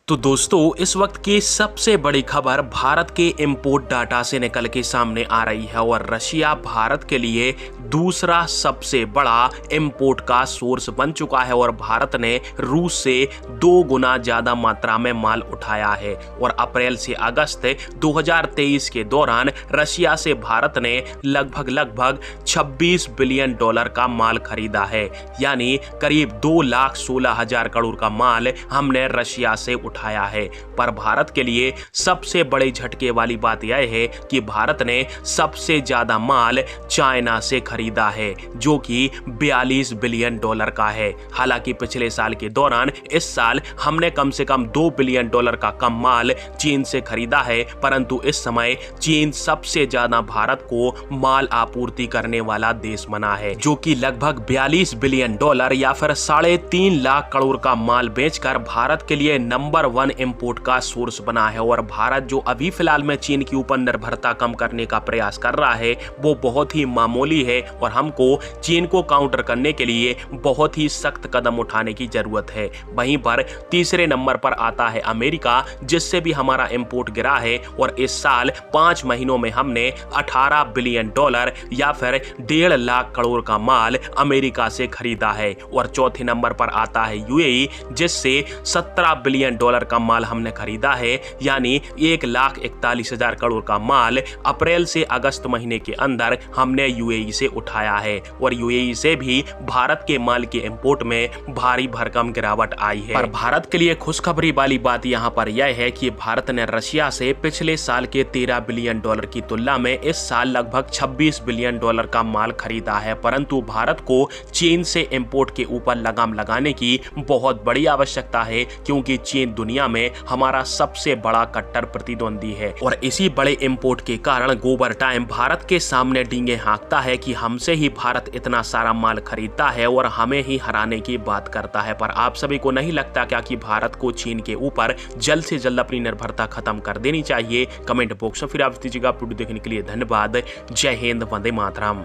तो दोस्तों इस वक्त की सबसे बड़ी खबर भारत के इंपोर्ट डाटा से निकल के सामने आ रही है और रशिया भारत के लिए दूसरा सबसे बड़ा इंपोर्ट का सोर्स बन चुका है और भारत ने रूस से 2 गुना ज्यादा मात्रा में माल उठाया है। और अप्रैल से अगस्त 2023 के दौरान रशिया से भारत ने लगभग 26 बिलियन डॉलर का माल खरीदा है, यानी करीब 2,16,000 करोड़ का माल हमने रशिया से उठाया है। पर भारत के लिए सबसे बड़े झटके वाली बात यह है कि भारत ने सबसे ज्यादा माल चाइना से खरीदा है, जो कि 42 बिलियन डॉलर का है। हालांकि पिछले साल के दौरान इस साल हमने कम से कम 2 बिलियन डॉलर का कम माल चीन से खरीदा है, परंतु इस समय चीन सबसे ज्यादा भारत को माल आपूर्ति करने वाला देश बना है, जो कि लगभग 42 बिलियन डॉलर या फिर 3.5 लाख करोड़ का माल बेचकर भारत के लिए नंबर 1 इंपोर्ट का सोर्स बना है। और भारत जो अभी फिलहाल में चीन के ऊपर निर्भरता कम करने का प्रयास कर रहा है वो बहुत ही मामूली है और हमको चीन को काउंटर करने के लिए बहुत ही सख्त कदम उठाने की जरूरत है। वहीं पर तीसरे नंबर पर आता है अमेरिका, जिससे भी हमारा इंपोर्ट गिरा है और इस साल 5 महीनों में हमने 18 बिलियन डॉलर या फिर 1.5 लाख करोड़ का माल अमेरिका से खरीदा है। और चौथे नंबर पर आता है यूएई, जिससे 17 बिलियन डॉलर का माल हमने खरीदा है, यानी 1,41,000 करोड़ का माल अप्रैल से अगस्त महीने के अंदर हमने यूएई से उठाया है। और यूएई से भी भारत के माल के इंपोर्ट में भारी भरकम गिरावट आई है। पर भारत के लिए खुशखबरी वाली बात यहाँ पर यह है कि भारत ने रशिया से पिछले साल के 13 बिलियन डॉलर की तुलना में इस साल लगभग 26 बिलियन डॉलर का माल खरीदा है। परंतु भारत को चीन से इंपोर्ट के ऊपर लगाम लगाने की बहुत बड़ी आवश्यकता है, क्योंकि चीन दुनिया में हमारा सबसे बड़ा कट्टर प्रतिद्वंदी है। और इसी बड़े इंपोर्ट के कारण गोबर टाइम भारत के सामने डींगे हाँकता है कि हमसे ही भारत इतना सारा माल खरीदता है और हमें ही हराने की बात करता है। पर आप सभी को नहीं लगता क्या कि भारत को चीन के ऊपर जल्द से जल्द अपनी निर्भरता खत्म कर देनी चाहिए? कमेंट बॉक्स में फिर आप दीजिएगा। वीडियो देखने के लिए धन्यवाद। जय हिंद, वंदे मातरम।